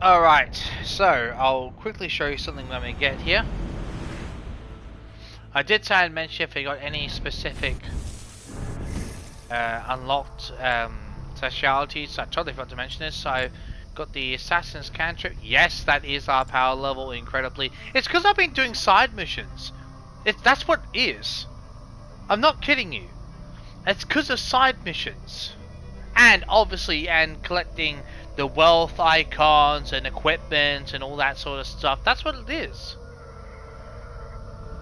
Alright, so I'll quickly show you something when we get here. I did try and mention if we got any specific unlocked specialities. I totally forgot to mention this. So I got the Assassin's Cantrip. Yes, that is our power level incredibly. It's because I've been doing side missions. That's what it is. I'm not kidding you. It's because of side missions. And obviously, and collecting the wealth icons and equipment and all that sort of stuff. That's what it is.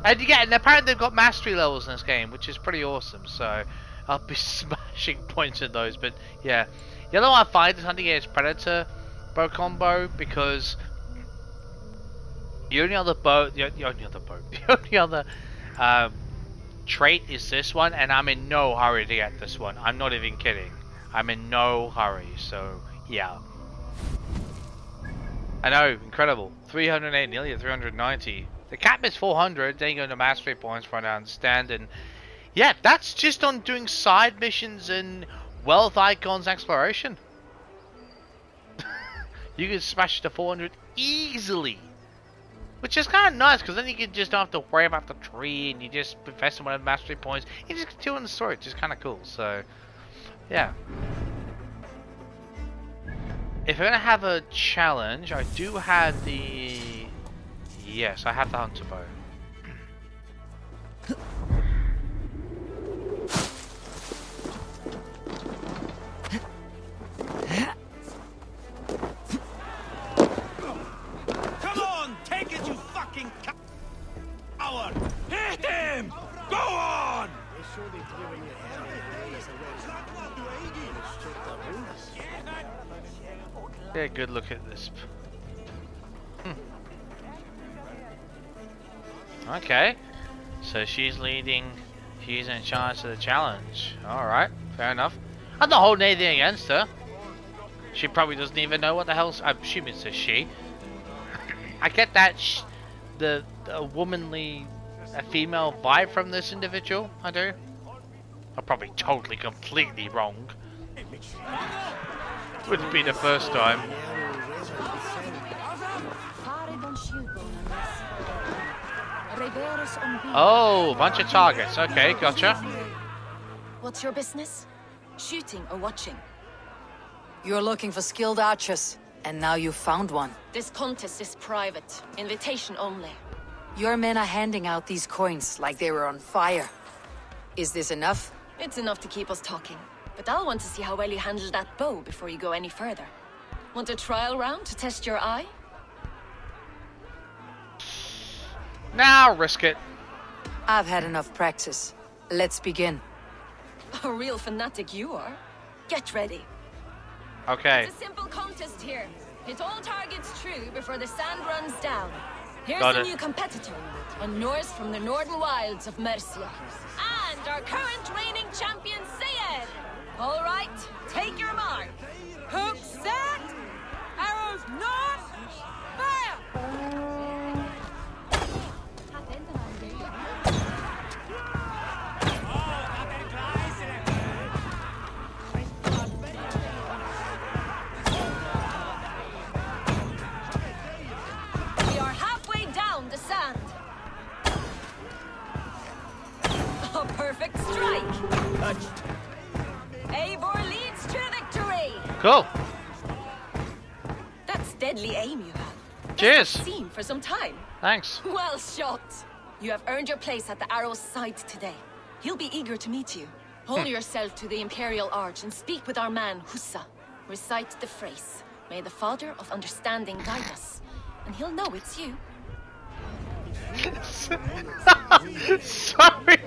And yeah, and apparently they've got mastery levels in this game, which is pretty awesome. So I'll be smashing points in those. But yeah, the other one I find is hunting against Predator bow combo, because the only other trait is this one, and I'm in no hurry to get this one. I'm not even kidding. I'm in no hurry. So yeah. I know, incredible. 308, nearly 390. The cap is 400, then you go to mastery points from what I understand, and yeah, that's just on doing side missions and wealth icons exploration. You can smash to 400 easily, which is kind of nice, because then you can just don't have to worry about the tree, and you just invest in one of the mastery points. You just continue on the story, which is kind of cool. So yeah. If we're gonna have a challenge, I do have the... Yes, I have the hunter bow. Come on, take it, you fucking coward! Hit him! Go on! Yeah, good look at this. Okay, so she's leading, she's in charge of the challenge. Alright, fair enough. I'm not holding anything against her. She probably doesn't even know what the hell's... I'm assuming it's a she. I get that the womanly, female vibe from this individual, I do. I'm probably totally, completely wrong. Wouldn't be the first time. Oh, bunch of targets. Okay, gotcha. What's your business? Shooting or watching? You're looking for skilled archers, and now you've found one. This contest is private. Invitation only. Your men are handing out these coins like they were on fire. Is this enough? It's enough to keep us talking. But I'll want to see how well you handle that bow before you go any further. Want a trial round to test your eye? Now risk it. I've had enough practice. Let's begin. A real fanatic you are. Get ready. Okay. It's a simple contest here. Hit all targets true before the sand runs down. Here's Got a it. new competitor, a Norse from the northern wilds of Mercia. And our current reigning champion, Sigurd. All right, take your mark. Hooks set, arrows not, fire! We are halfway down the sand. A perfect strike. Eivor leads to victory. Cool. That's deadly aim you have. Cheers. Seen for some time. Thanks. Well shot. You have earned your place at the Arrow's side today. He'll be eager to meet you. Hold yourself to the Imperial Arch and speak with our man, Hussa. Recite the phrase. May the Father of Understanding guide us. And he'll know it's you. Sorry.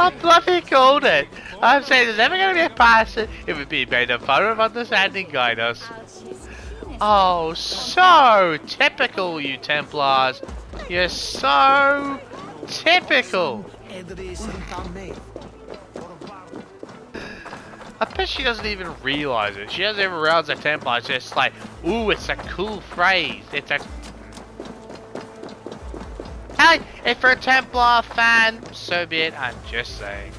I bloody called it. I'm saying there's never going to be a person. It would be made a Father of Understanding guide us. Oh, so typical, you Templars. You're so typical. I bet she doesn't even realize it. She doesn't even realize the Templar. It's just like, ooh, it's a cool phrase. It's a... Hey, if you're a Templar fan, so be it. I'm just saying.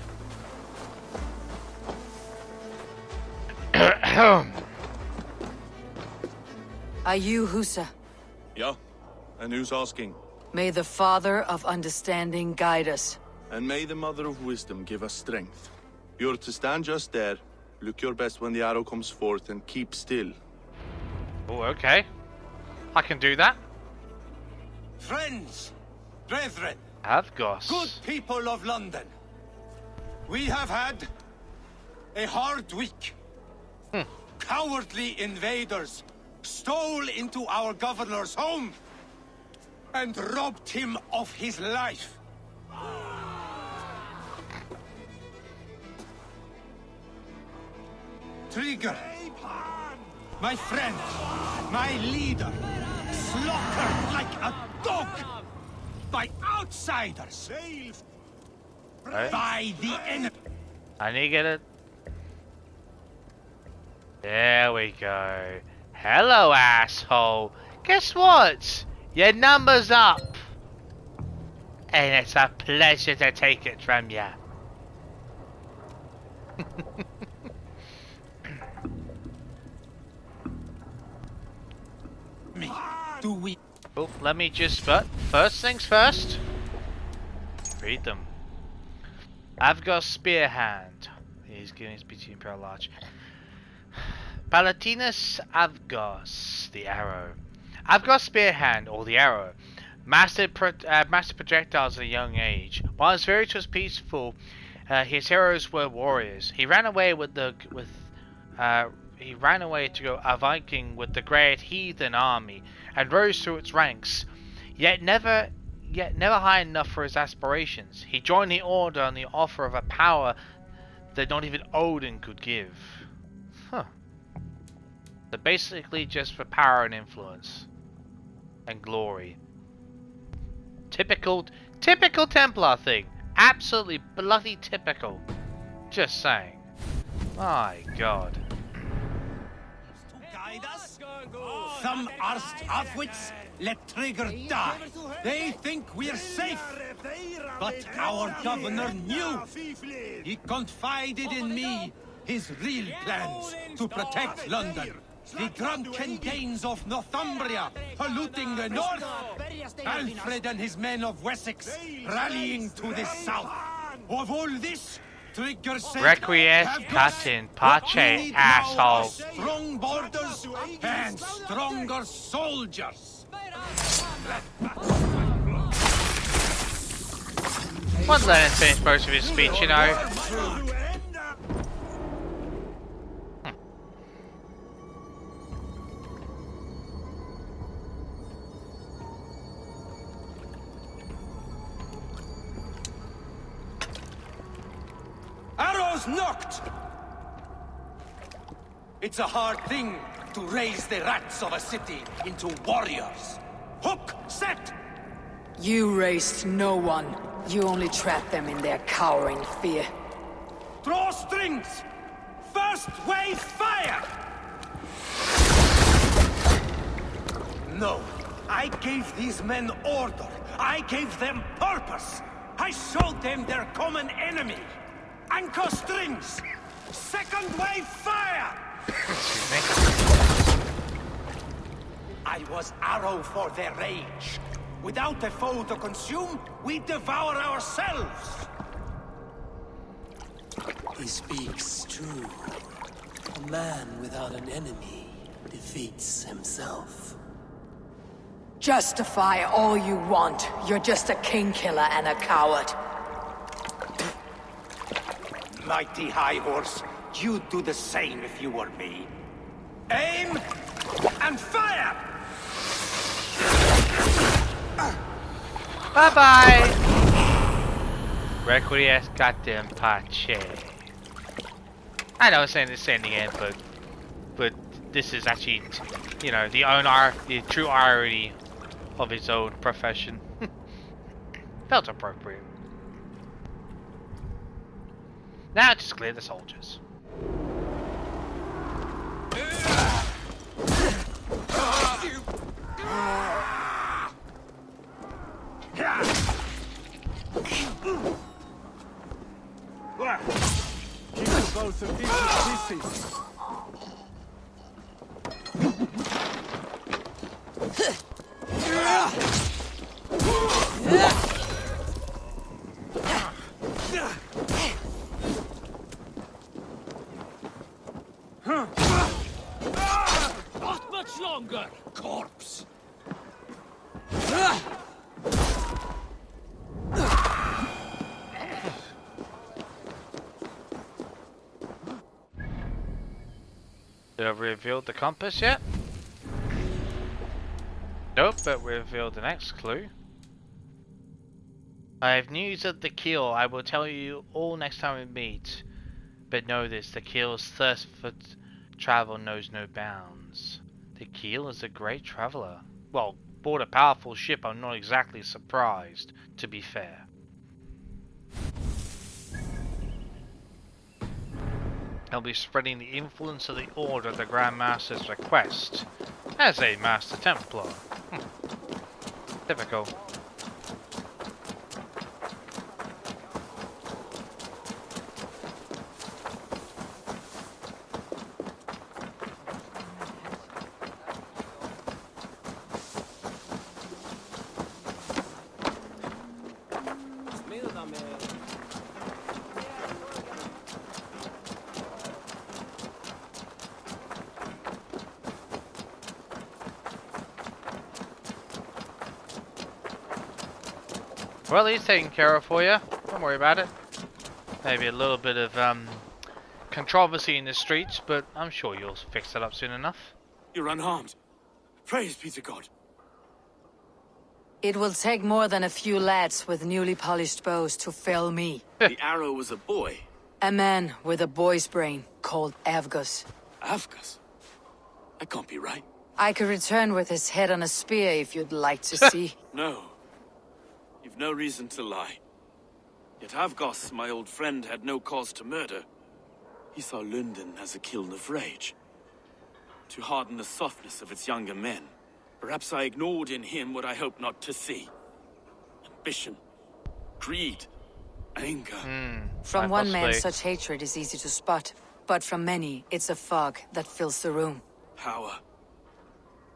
Are you Husa? Yeah? And who's asking? May the Father of Understanding guide us. And may the Mother of Wisdom give us strength. You're to stand just there, look your best when the arrow comes forth, and keep still. Oh, okay. I can do that. Friends, brethren, Avgos. good people of London. We have had a hard week. Cowardly invaders stole into our governor's home and robbed him of his life. Trigger, my friend, my leader, slaughtered like a dog by outsiders, by the enemy. I need to get it. There we go. Hello, asshole. Guess what? Your number's up. And it's a pleasure to take it from you. Do we? Oh, let me just, but first things first. Read them. Avgos Spearhand. He's giving speech to Imperial Arch. Palatinus Avgos, the arrow. Avgos Spearhand, or the arrow, mastered projectiles at a young age. While his village was peaceful, his heroes were warriors. He ran away to go a Viking with the great heathen army, and rose through its ranks, yet never high enough for his aspirations. He joined the order on the offer of a power that not even Odin could give. Huh. So basically just for power and influence. And glory. Typical Templar thing. Absolutely bloody typical. Just saying. My god. Guide us? Some arsed halfwits let Trigger die. They think we're safe. But our governor knew. He confided in me his real plans to protect London. The drunken Danes of Northumbria polluting the north. Alfred and his men of Wessex rallying to the south. Of all this, Trigger said, Requiesce cut in pace, asshole. Strong borders and stronger soldiers. Wasn't letting him finish most of his speech, you know. Arrows knocked! It's a hard thing to raise the rats of a city into warriors. Hook, set! You raised no one. You only trapped them in their cowering fear. Draw strings! First wave fire! No, I gave these men order. I gave them purpose. I showed them their common enemy. Anchor strings! Second wave fire! I was arrow for their rage. Without a foe to consume, we devour ourselves. He speaks true. A man without an enemy defeats himself. Justify all you want. You're just a king killer and a coward. Mighty High Horse, you'd do the same if you were me. Aim and fire! Bye-bye! Requiesce goddamn pace. I know I'm saying the same again, but this is actually, you know, the true irony of his own profession. Felt appropriate. Now just clear the soldiers. Keep both of these pieces. Not much longer, corpse. Have we revealed the compass yet? Nope, but we revealed the next clue. I have news of the keel. I will tell you all next time we meet. But know this, the keel's thirst for travel knows no bounds. The keel is a great traveller. Well, aboard a powerful ship, I'm not exactly surprised, to be fair. I'll be spreading the influence of the Order at the Grand Master's request, as a Master Templar. Typical. Well, he's taken care of for you. Don't worry about it. Maybe a little bit of controversy in the streets, but I'm sure you'll fix that up soon enough. You're unharmed. Praise be to God. It will take more than a few lads with newly polished bows to fell me. The arrow was a boy. A man with a boy's brain called Avgus. Avgus? That can't be right. I could return with his head on a spear if you'd like to see. No. You've no reason to lie. Yet Avgos, my old friend, had no cause to murder. He saw London as a kiln of rage. To harden the softness of its younger men. Perhaps I ignored in him what I hoped not to see. Ambition. Greed. Anger. From one man, possibly. such hatred is easy to spot. But from many, it's a fog that fills the room. Power.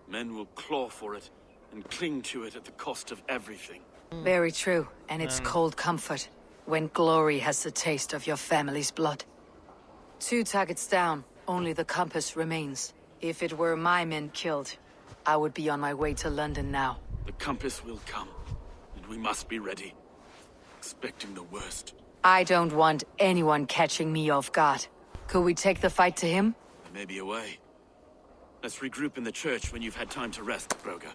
Men will claw for it and cling to it at the cost of everything. Very true, and it's cold comfort when glory has the taste of your family's blood. 2 targets down, only the compass remains. If it were my men killed, I would be on my way to London now. The compass will come, and we must be ready. Expecting the worst. I don't want anyone catching me off guard. Could we take the fight to him? There may be a way. Let's regroup in the church when you've had time to rest, Broga.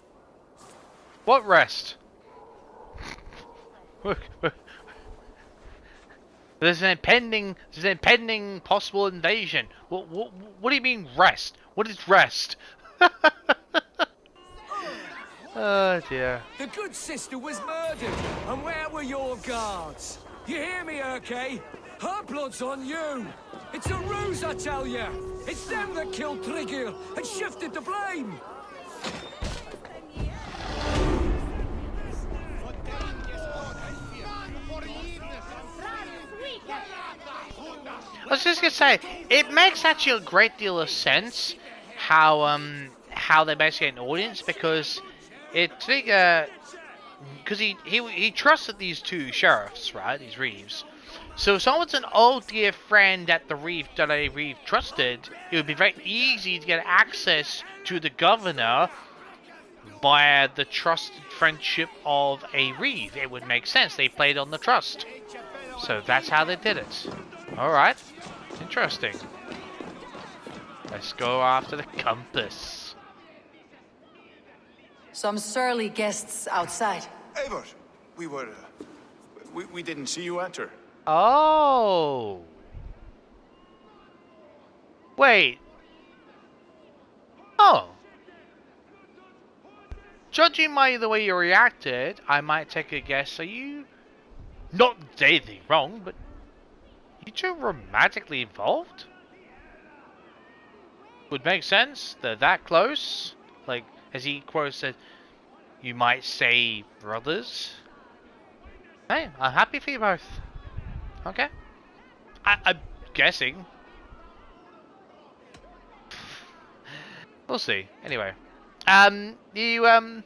What rest? There's an impending possible invasion. What do you mean rest? What is rest? Oh dear. The good sister was murdered, and where were your guards? You hear me, Urke? Her blood's on you! It's a ruse, I tell you! It's them that killed Trigil and shifted the blame! I was just gonna say, it makes actually a great deal of sense how they basically get an audience, because because he trusted these 2 sheriffs, right? These reeves. So if someone's an old dear friend that a reeve trusted, it would be very easy to get access to the governor via the trusted friendship of a reeve. It would make sense. They played on the trust. So that's how they did it. Alright. Interesting. Let's go after the compass. Some surly guests outside. Eivor, we didn't see you enter. Oh. Wait. Oh. Judging by the way you reacted, I might take a guess. Are you not anything wrong, but you 2 romantically involved? Would make sense. They're that close. Like, as he quote said, you might say brothers. Hey, I'm happy for you both. Okay. I'm guessing. We'll see. Anyway. You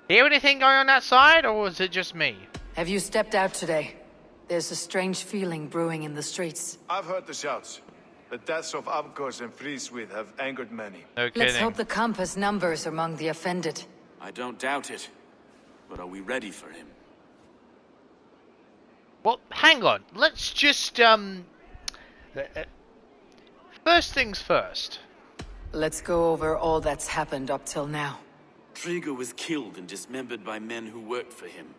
hear anything going on that side, or was it just me? Have you stepped out today? There's a strange feeling brewing in the streets. I've heard the shouts. The deaths of Avgos and Friswith have angered many. No kidding. Let's hope the compass numbers among the offended. I don't doubt it. But are we ready for him? Well, hang on. Let's just first things first. Let's go over all that's happened up till now. Tryggr was killed and dismembered by men who worked for him.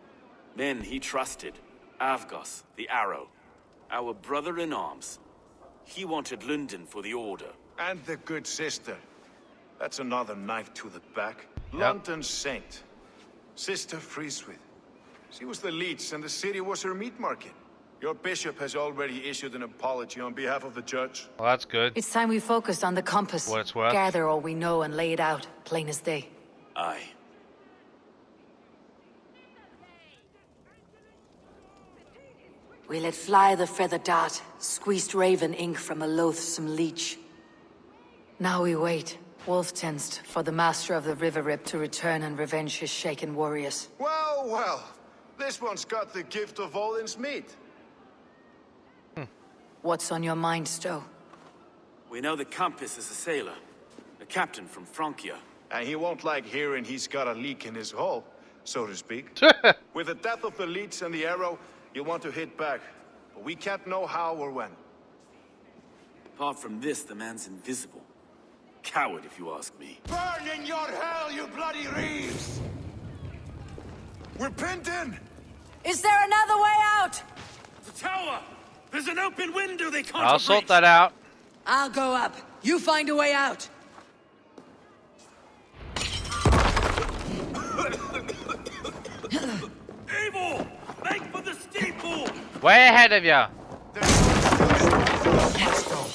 Men he trusted. Avgos, the Arrow. Our brother-in-arms. He wanted London for the Order. And the good sister. That's another knife to the back. Yep. London's saint. Sister Friswith. She was the leech and the city was her meat market. Your bishop has already issued an apology on behalf of the church. Well, that's good. It's time we focused on the compass. What it's worth. Gather all we know and lay it out, plain as day. Aye. We let fly the feather dart, squeezed raven ink from a loathsome leech. Now we wait, wolf-tensed, for the master of the river rip to return and revenge his shaken warriors. Well, well. This one's got the gift of Odin's meat. What's on your mind, Stowe? We know the Compass is a sailor. A captain from Francia. And he won't like hearing he's got a leak in his hull, so to speak. With the death of the leech and the arrow, you'll want to hit back. But we can't know how or when. Apart from this, the man's invisible. Coward, if you ask me. Burn in your hell, you bloody reeves! We're pinned in! Is there another way out? The tower! There's an open window they can't I'll sort that out. I'll go up. You find a way out. Eivor! Make for the steeple! Way ahead of you. Let's go.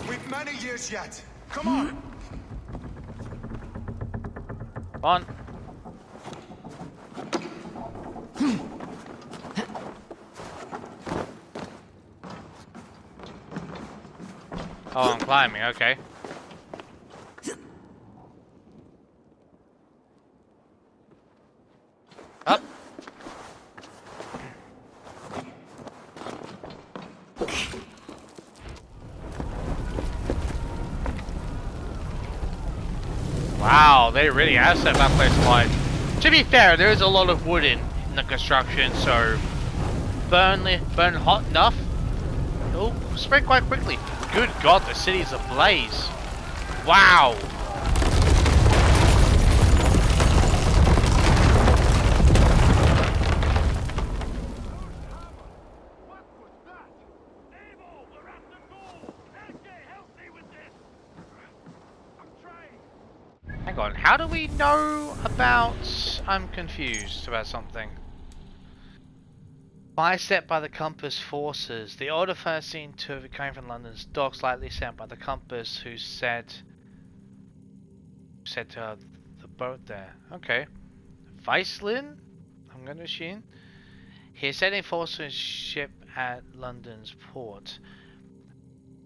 We've many years yet. Come on! Come on. Oh, I'm climbing, okay. Up. Wow, they really have set that place alight. To be fair, there is a lot of wood in the construction, so burn hot enough. It'll spread quite quickly. Good God, the city's ablaze. Wow. Hang on, how do we know about... I'm confused about something. Bicep by the compass forces. The order first seen to have come from London's docks, likely sent by the compass, who said to the boat there. Okay. Weislin? I'm going to assume. He is setting forth to his ship at London's port.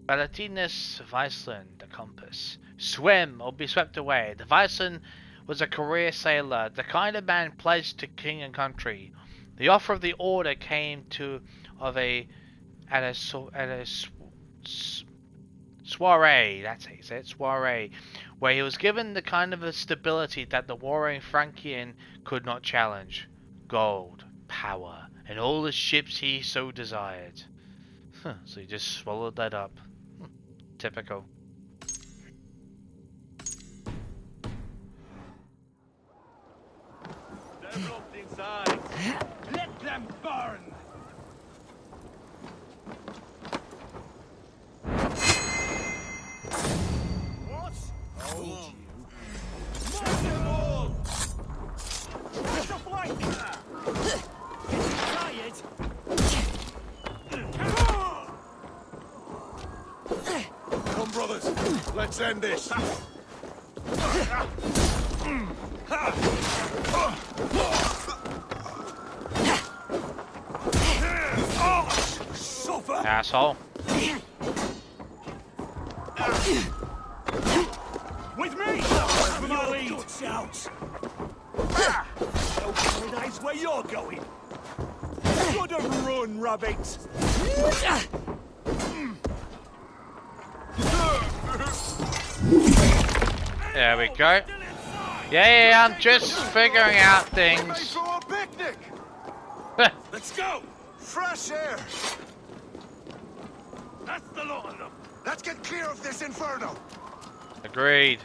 Valentinus Weislin, the compass. Swim or be swept away. The Weislin was a career sailor, the kind of man pledged to king and country. The offer of the order came at a soiree, that's how you say it, soiree, where he was given the kind of a stability that the warring Frankian could not challenge. Gold, power, and all the ships he so desired. So he just swallowed that up. Typical. Inside. Let them burn! What? Told you. March them all! It's a flank! Try it! Come, brothers. Let's end this. Asshole. With me! For my lead! shout. Ah! No paradise where you're going. Good run, rabbit. There we go. Yeah, I'm just figuring out things. For a picnic. Let's go. Fresh air. That's the lot of them. Let's get clear of this inferno. Agreed.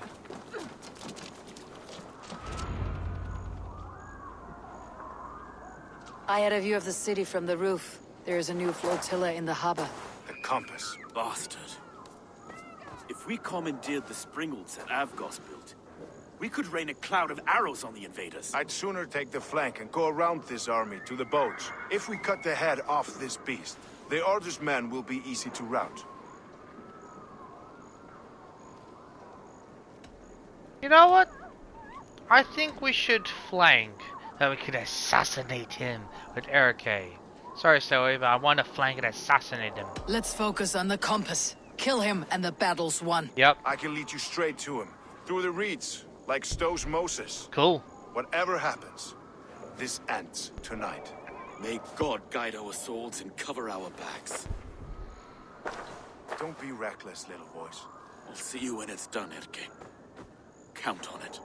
I had a view of the city from the roof. There is a new flotilla in the harbor. The compass. Bastard. If we commandeered the springalds that Avgos built, we could rain a cloud of arrows on the invaders. I'd sooner take the flank and go around this army to the boats. If we cut the head off this beast, the Order's men will be easy to rout. You know what? I think we should flank, that we could assassinate him with Erike. Sorry, Zoe, but I want to flank and assassinate him. Let's focus on the compass. Kill him and the battle's won. Yep. I can lead you straight to him, through the reeds, like Stowe's Moses. Cool. Whatever happens, this ends tonight. May God guide our swords and cover our backs. Don't be reckless, little boys. I'll see you when it's done, Erke. Count on it.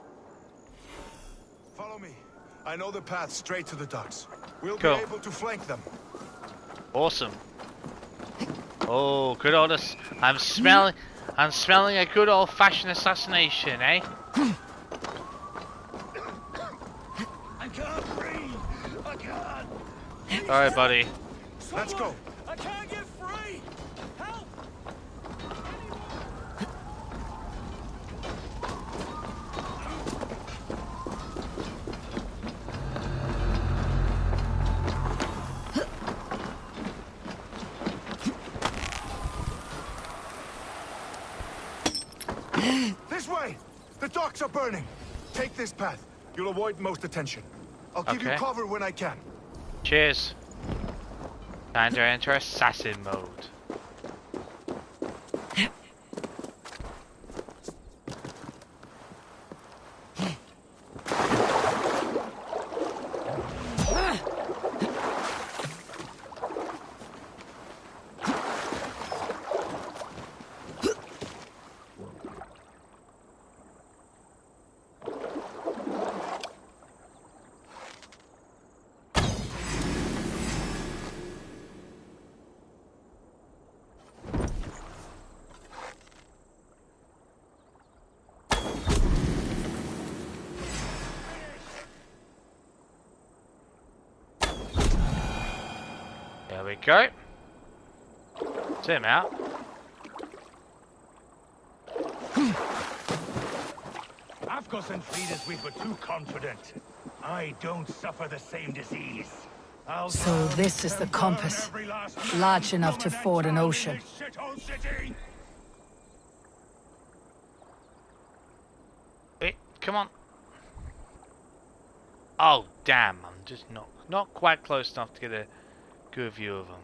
Follow me. I know the path straight to the docks. We'll Cool. be able to flank them. Awesome. Oh, good old I'm smelling a good old-fashioned assassination, eh? I can't breathe. I can't. Alright, buddy. Let's go. I can't get free. Help! This way! The docks are burning. Take this path. You'll avoid most attention. I'll give you Okay. cover when I can. Cheers. Time to enter assassin mode. There we go. See him out. Avgos and Frida's we were too confident. I don't suffer the same disease. So this is the compass. Large enough to ford an ocean. Wait, come on. Oh, damn. I'm just not quite close enough to get a good view of them.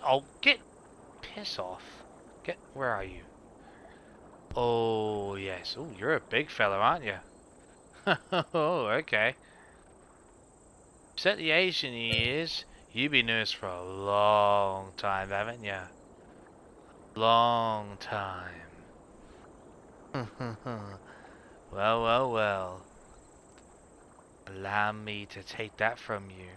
Oh, get piss off. Where are you? Oh, yes. Oh, you're a big fella, aren't you? Oh, okay. Set the age in the years. You've been doing this for a long time, haven't you? Long time. Well. Allow me to take that from you.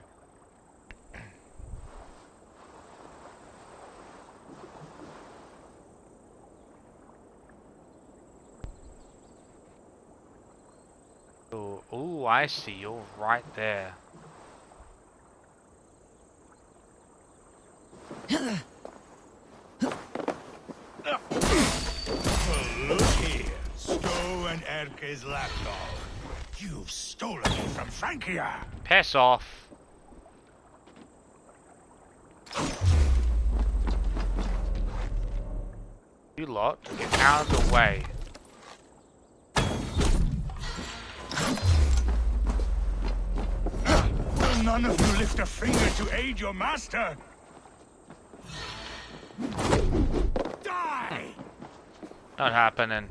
Oh, I see. You're right there. Look here, Stowe and Erke's lapdog. You've stolen it from Francia. Piss off. You lot, get out of the way. Will none of you lift a finger to aid your master? Die! Not happening.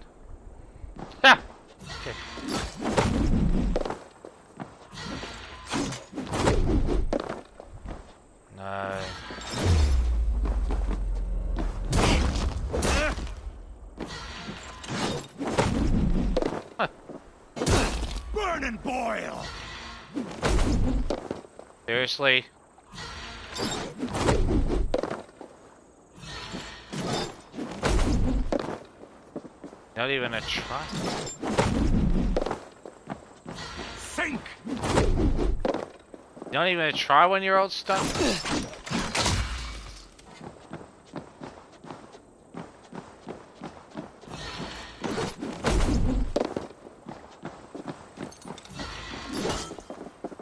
Ha! Okay. No. Burn and boil! Seriously? Not even a try. Think! Not even a try 1-year-old stuff?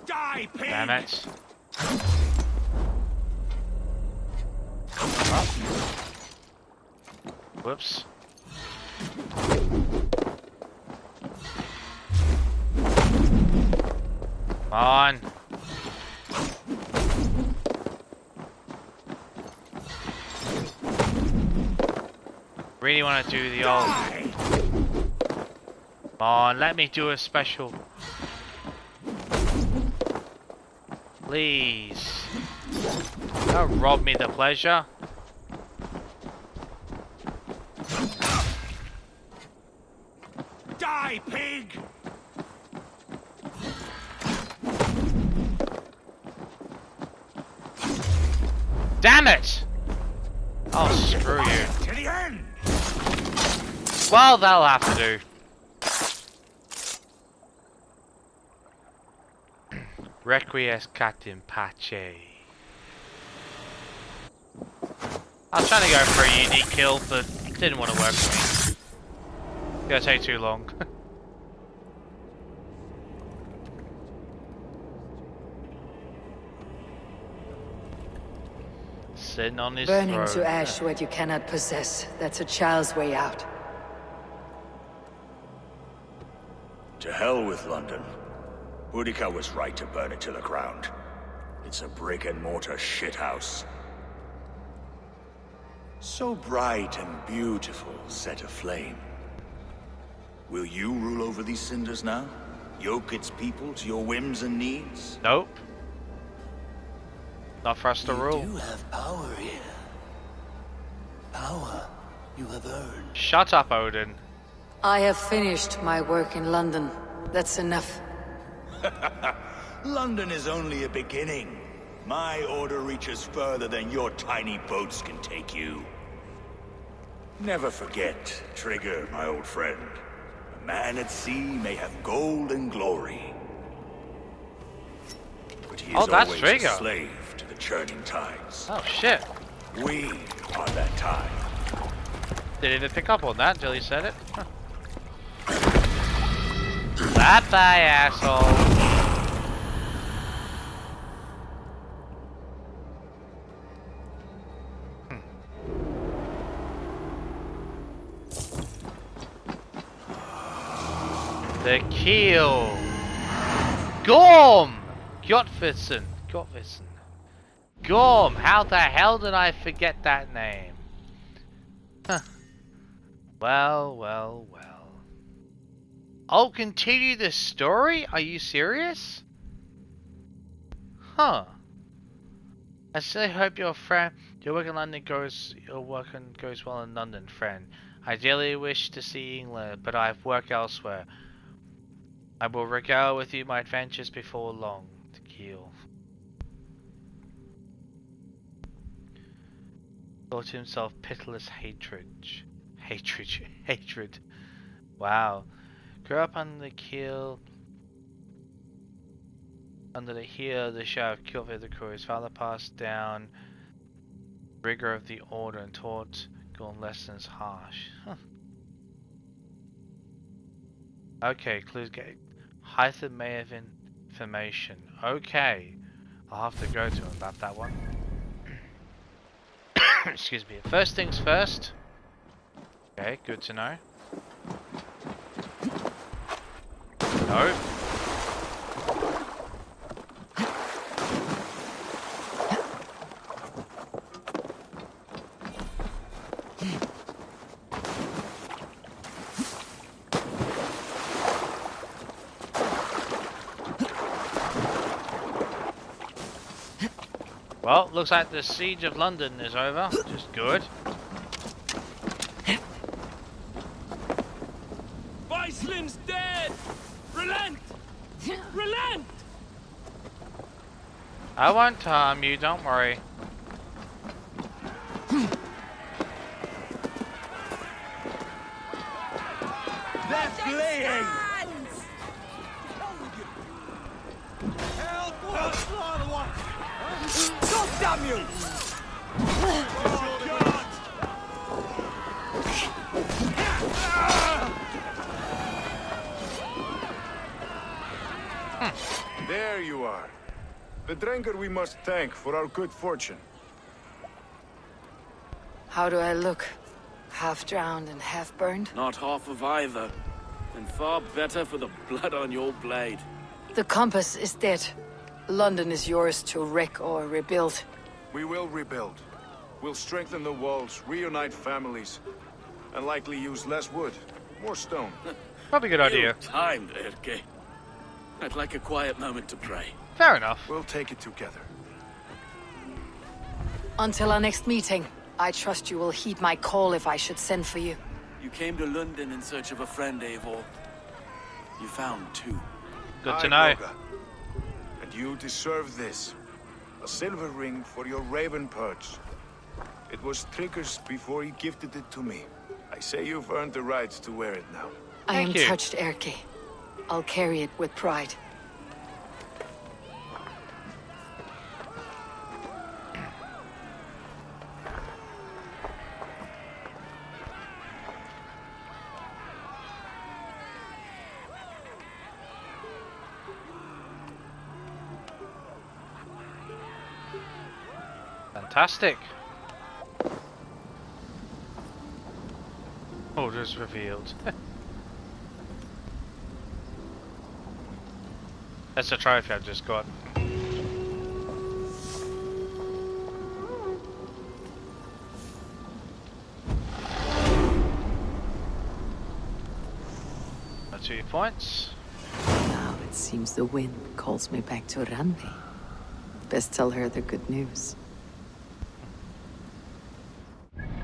Die, pig! Damn it. Oh. Whoops. Come on. Really want to do the old. Come on, let me do a special. Please. Don't rob me the pleasure. Die, pig! Damn it! Oh, screw you. To the end! Well, that'll have to do. Requiescat in pace. I was trying to go for a unique kill, but it didn't want to work for me. It's gonna take too long. Sitting on his Burning throne. to ash what you cannot possess. That's a child's way out. To hell with London. Boudica was right to burn it to the ground. It's a brick-and-mortar shithouse. So bright and beautiful, set aflame. Will you rule over these cinders now? Yoke its people to your whims and needs? Nope. Not for us to rule. You have power here. Power you have earned. Shut up, Odin. I have finished my work in London. That's enough. London is only a beginning. My order reaches further than your tiny boats can take you. Never forget, Trigger, my old friend. A man at sea may have gold and glory. But he is that's always Trigger. a slave to the churning tides. Oh shit. We are that tide. Didn't even pick up on that until he said it. Huh. Bye-bye, asshole. The keel. Gorm! Gottfridsson. Gorm! How the hell did I forget that name? Huh. Well. I'll continue the story? Are you serious? Huh. I still hope your work in London goes well in London, friend. Ideally wish to see England, but I have work elsewhere. I will regale with you my adventures before long. The keel. Thought to himself pitiless hatred. Wow. Grew up under the keel. Under the heel of the shadow of Kilvey the crew. His father passed down rigor of the order and taught Gorm lessons harsh. Huh. Okay, clues get Hythen may have information. Okay. I'll have to go to him about that one. Excuse me. First things first. Okay, good to know. No. Well, looks like the siege of London is over, which is good. Weislin's dead! Relent! Relent! I won't harm you, don't worry. They're fleeing! Help! God damn you! There you are. The Drenker we must thank for our good fortune. How do I look? Half drowned and half burned? Not half of either. And far better for the blood on your blade. The compass is dead. London is yours to wreck or rebuild. We will rebuild. We'll strengthen the walls, reunite families, and likely use less wood, more stone. Probably a good idea. Timed, Erke. I'd like a quiet moment to pray. Fair enough. We'll take it together. Until our next meeting, I trust you will heed my call if I should send for you. You came to London in search of a friend, Eivor. You found two. Good to Aye, know. Boga. And you deserve this. A silver ring for your raven perch. It was Trigger's before he gifted it to me. I say you've earned the right to wear it now. I am Thank you. touched, Erke. I'll carry it with pride. Fantastic. Orders revealed. That's a trophy I've just got. That's 2 points. Now it seems the wind calls me back to Randi. Best tell her the good news.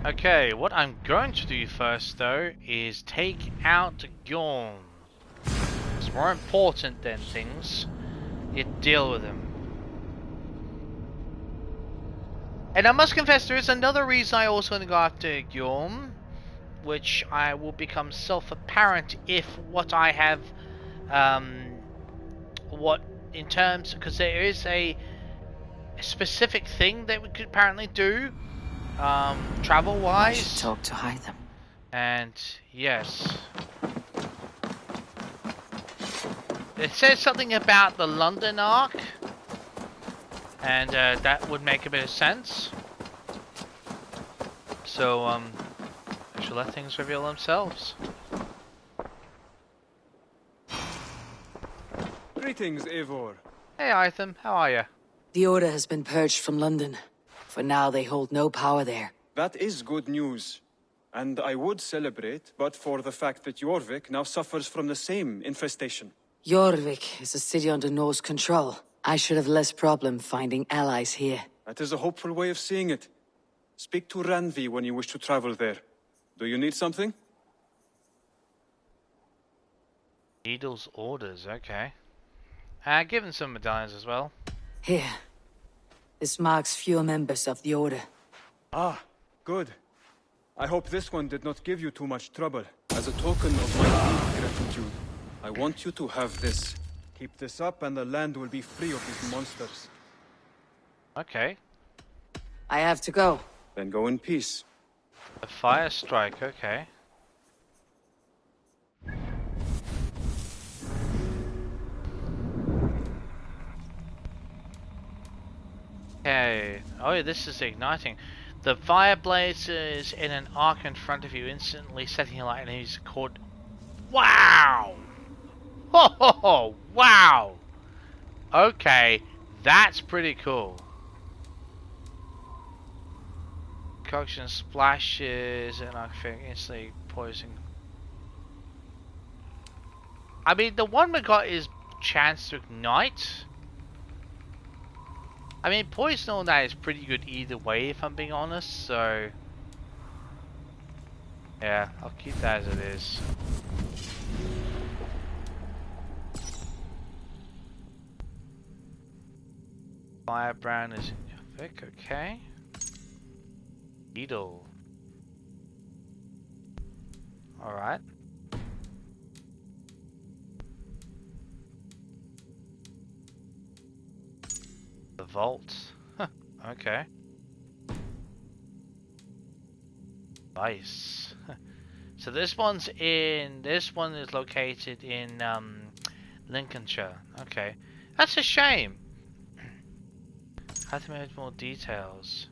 Okay, what I'm going to do first though is take out Gjorn. It's more important than things. You deal with him. And I must confess, there is another reason I also want to go after Gjorn, which I will become self-apparent if what I have, what in terms, because there is a specific thing that we could apparently do, travel-wise. I should talk to Hytham. And yes. It says something about the London arc, and that would make a bit of sense. So, I shall let things reveal themselves. Greetings, Eivor. Hey, Hytham, how are you? The Order has been purged from London. For now, they hold no power there. That is good news. And I would celebrate, but for the fact that Jorvik now suffers from the same infestation. Jorvik is a city under Norse control. I should have less problem finding allies here. That is a hopeful way of seeing it. Speak to Randvi when you wish to travel there. Do you need something? Needle's orders, okay. Given some medallions as well. Here. This marks fewer members of the Order. Ah, good. I hope this one did not give you too much trouble. As a token of my deep gratitude, I want you to have this. Keep this up and the land will be free of these monsters. Okay. I have to go. Then go in peace. A fire strike, okay. Okay. Oh yeah, this is igniting. The fire blazes in an arc in front of you, instantly setting light, and he's caught. Wow! Oh, wow! Okay, that's pretty cool. Concoction splashes and I think instantly poison. I mean, the one we got is chance to ignite. I mean, poison on that is pretty good either way, if I'm being honest, so... yeah, I'll keep that as it is. Firebrand is thick, okay. Needle. Alright. The vault. Huh, okay. Nice. So this one is located in Lincolnshire. Okay. That's a shame. I have to make more details.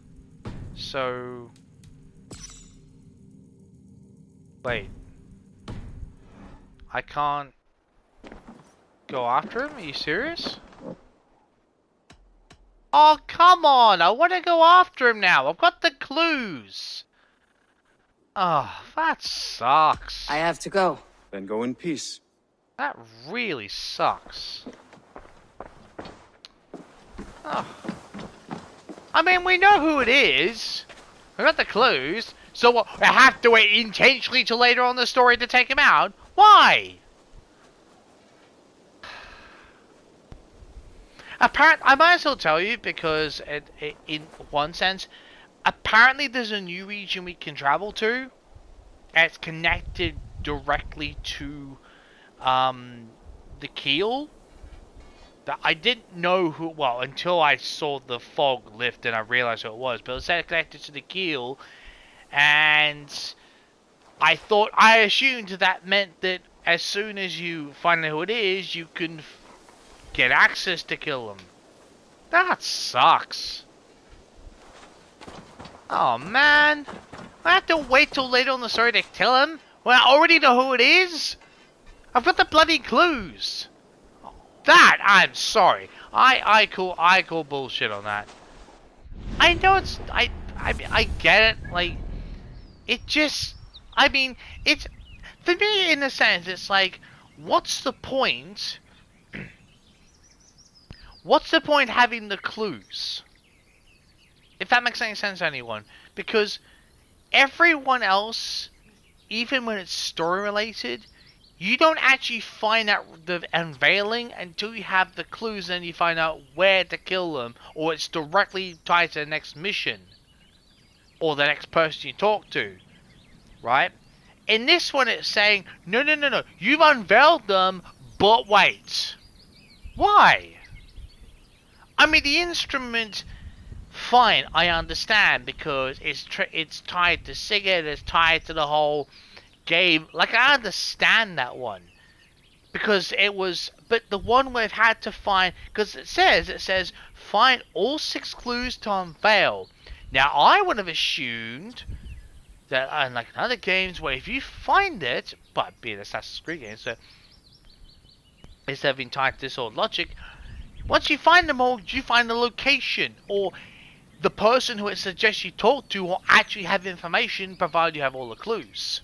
So wait. I can't go after him? Are you serious? Oh, come on! I want to go after him now! I've got the clues! Oh, that sucks. I have to go. Then go in peace. That really sucks. Oh. I mean, we know who it is. We got the clues. So what, I have to wait intentionally till later on in the story to take him out? Why? Apparently, I might as well tell you because in one sense, apparently there's a new region we can travel to. And it's connected directly to the keel. That I didn't know who, well, until I saw the fog lift and I realized who it was. But it was connected to the keel. And I assumed that meant that as soon as you find out who it is, you can get access to kill them. That sucks. Oh man, I have to wait till later on the story to kill him when I already know who it is. I've got the bloody clues. That I'm sorry. I call bullshit on that. I know it's I get it. Like it just I mean it's for me in a sense it's like what's the point? What's the point having the clues? If that makes any sense to anyone. Because everyone else, even when it's story related, you don't actually find out the unveiling until you have the clues and you find out where to kill them. Or it's directly tied to the next mission. Or the next person you talk to. Right? In this one it's saying, no. You've unveiled them, but wait. Why? I mean, the instrument, fine, I understand, because it's tied to Sigurd, it's tied to the whole game. Like, I understand that one. Because it was, but the one we've had to find, because it says, find all 6 clues to unveil. Now, I would have assumed that, unlike in other games, where if you find it, but being an Assassin's Creed game, so, instead of being tied to this old logic, once you find them all, you find the location, or the person who it suggests you talk to will actually have information, provided you have all the clues.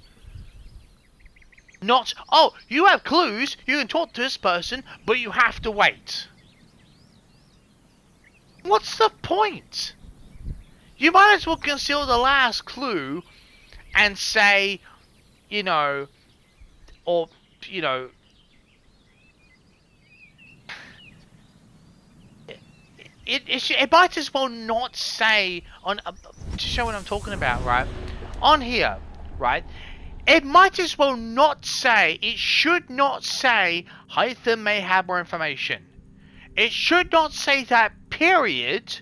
Not, oh, you have clues, you can talk to this person, but you have to wait. What's the point? You might as well conceal the last clue and say, you know, or, you know, It might as well not say on to show what I'm talking about, right? On here, right? It might as well not say. It should not say Hythen may have more information. It should not say that period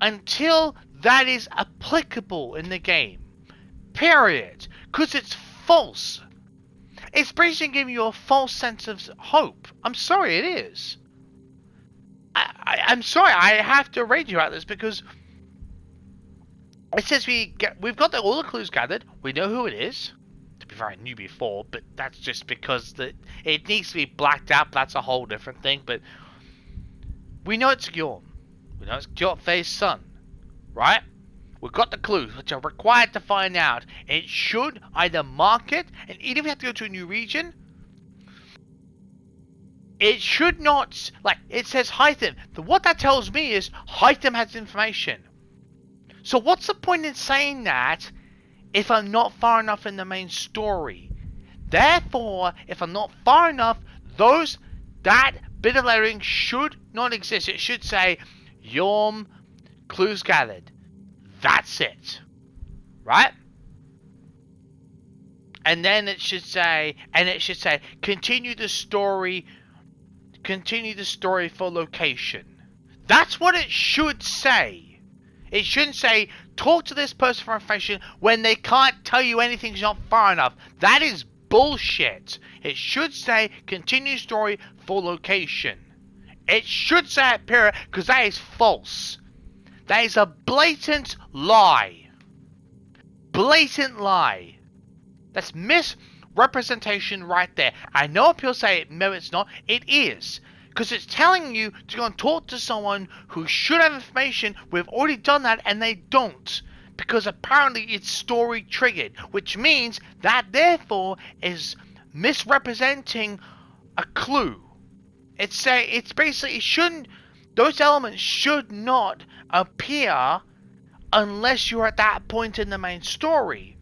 until that is applicable in the game. Period. Because it's false. It's basically giving you a false sense of hope. I'm sorry, it is. I'm sorry, I have to rage you about this because It says we've got all the clues gathered. We know who it is. To be fair, I knew before, but that's just because it needs to be blacked out. That's a whole different thing. But we know it's Gjorm. We know it's Gjorm's son, right? We've got the clues, which are required to find out. It should either mark it, and even if we have to go to a new region, it should not, like, it says Hytham. What that tells me is Hytham has information. So what's the point in saying that if I'm not far enough in the main story? Therefore, if I'm not far enough, that bit of lettering should not exist. It should say, Gjorm, clues gathered. That's it. Right? And then it should say, continue the story for location. That's what it should say. It shouldn't say, talk to this person for information when they can't tell you anything's not far enough. That is bullshit. It should say, continue story for location. It should say it, period, because that is false. That is a blatant lie. Blatant lie. That's misrepresentation right there. I know people say no, it's not. It is. Because it's telling you to go and talk to someone who should have information. We've already done that and they don't. Because apparently it's story triggered. Which means that therefore is misrepresenting a clue. It's basically, it shouldn't, those elements should not appear unless you're at that point in the main story.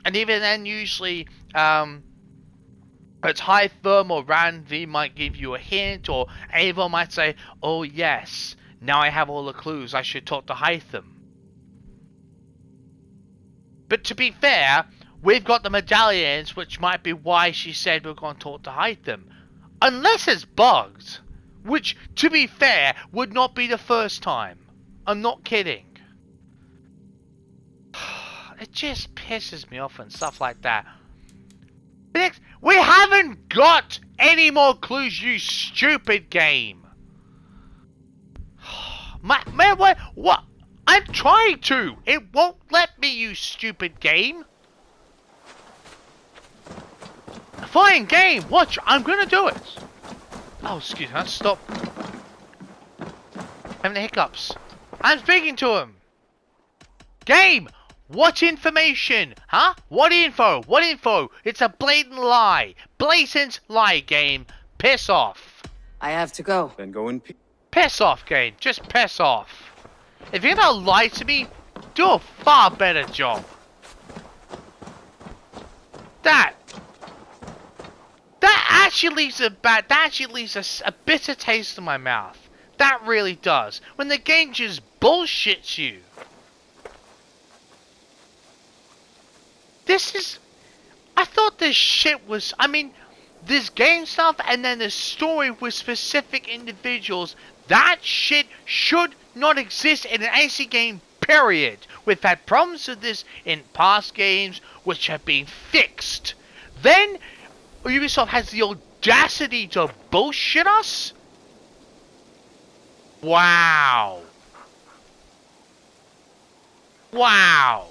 And even then, usually, it's Hytham or Randvi might give you a hint, or Eivor might say, oh yes, now I have all the clues, I should talk to Hytham. But to be fair, we've got the medallions, which might be why she said we're going to talk to Hytham. Unless it's bugged. Which, to be fair, would not be the first time. I'm not kidding. It just pisses me off and stuff like that. Next, we haven't got any more clues, you stupid game. Man, what? I'm trying to. It won't let me, you stupid game. Fine game. Watch. I'm gonna do it. Oh, excuse me. Stop. Having the hiccups. I'm speaking to him. Game. What information? Huh? What info? What info? It's a blatant lie. Blatant lie, game. Piss off. I have to go. Then go in peace. Piss off, game. Just piss off. If you're gonna lie to me, do a far better job. That actually leaves a bitter taste in my mouth. That really does. When the game just bullshits you. I thought this shit was, this game stuff and then the story with specific individuals, that shit should not exist in an AC game, period. We've had problems with this in past games, which have been fixed. Then, Ubisoft has the audacity to bullshit us? Wow. Wow.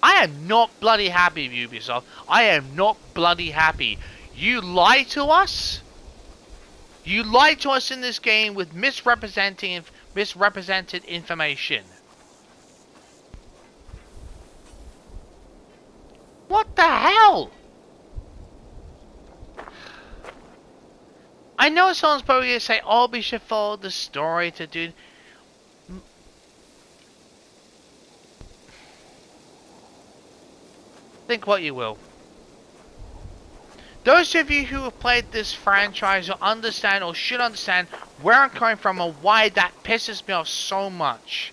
I am not bloody happy, Ubisoft. I am not bloody happy. You lie to us? You lied to us in this game with misrepresented information. What the hell? I know someone's probably going to say, oh, we should follow the story to do... Think what you will. Those of you who have played this franchise will understand or should understand where I'm coming from and why that pisses me off so much.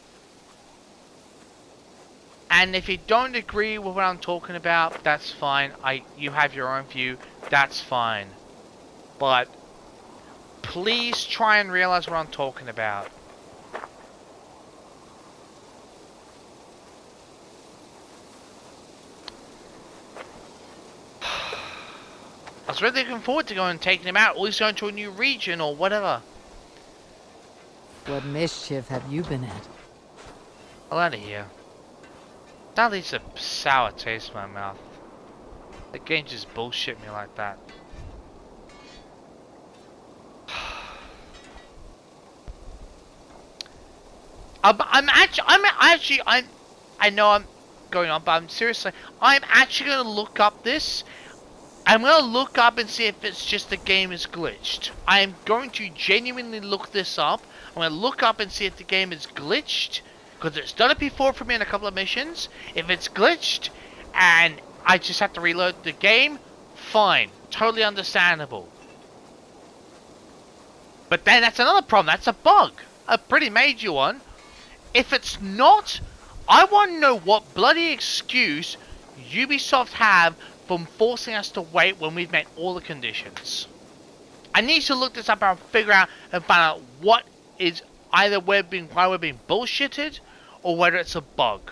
And if you don't agree with what I'm talking about, that's fine. You have your own view, that's fine. But please try and realize what I'm talking about. I was really looking forward to going and taking him out, or he's going to a new region or whatever. What mischief have you been at? I'll out of here. That leaves a sour taste in my mouth. The game just bullshit me like that. I know I'm going on, but I'm seriously, I'm actually gonna look up this. I'm gonna look up and see if it's just the game is glitched. I am going to genuinely look this up. I'm gonna look up and see if the game is glitched, because it's done it before for me in a couple of missions. If it's glitched and I just have to reload the game, fine, totally understandable. But then that's another problem. That's a bug, a pretty major one. If it's not, I want to know what bloody excuse Ubisoft have from forcing us to wait when we've met all the conditions. I need to look this up and figure out and find out what is either why we're being bullshitted or whether it's a bug.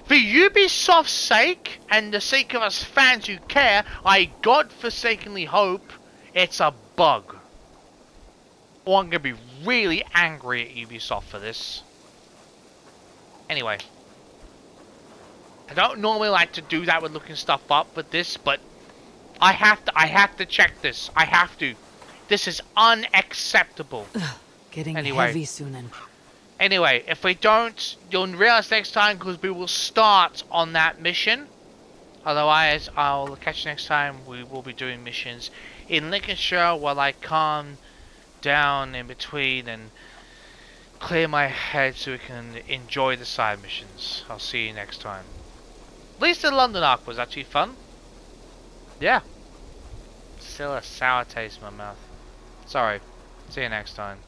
For Ubisoft's sake and the sake of us fans who care, I godforsakenly hope it's a bug. Or I'm going to be really angry at Ubisoft for this. Anyway. I don't normally like to do that with looking stuff up with this, but I have to check this. I have to. This is unacceptable. Getting heavy soon then. Anyway, if we don't, you'll realize next time because we will start on that mission. Otherwise, I'll catch you next time. We will be doing missions in Lincolnshire while I calm down in between and clear my head so we can enjoy the side missions. I'll see you next time. At least the London arc was actually fun. Yeah. Still a sour taste in my mouth. Sorry. See you next time.